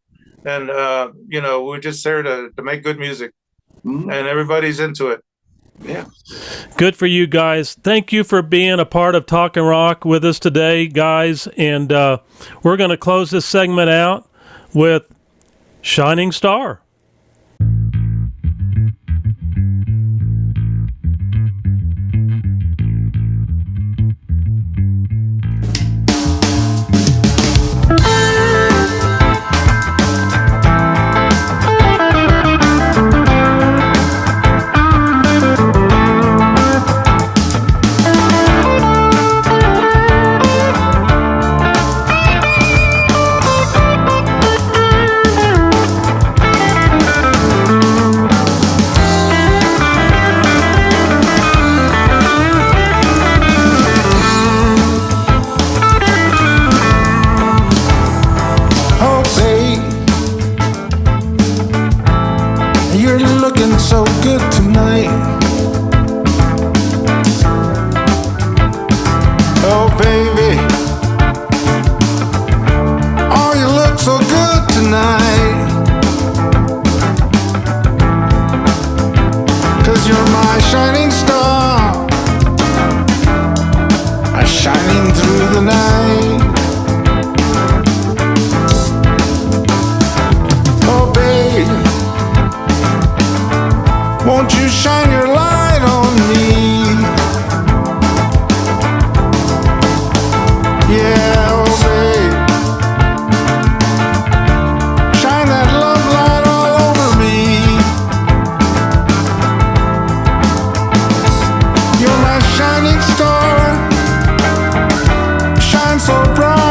And, we're just there to make good music. Mm-hmm. And everybody's into it. Yeah. Good for you guys. Thank you for being a part of Talkin' Rock with us today, guys. And we're going to close this segment out with Shining Star. So bright.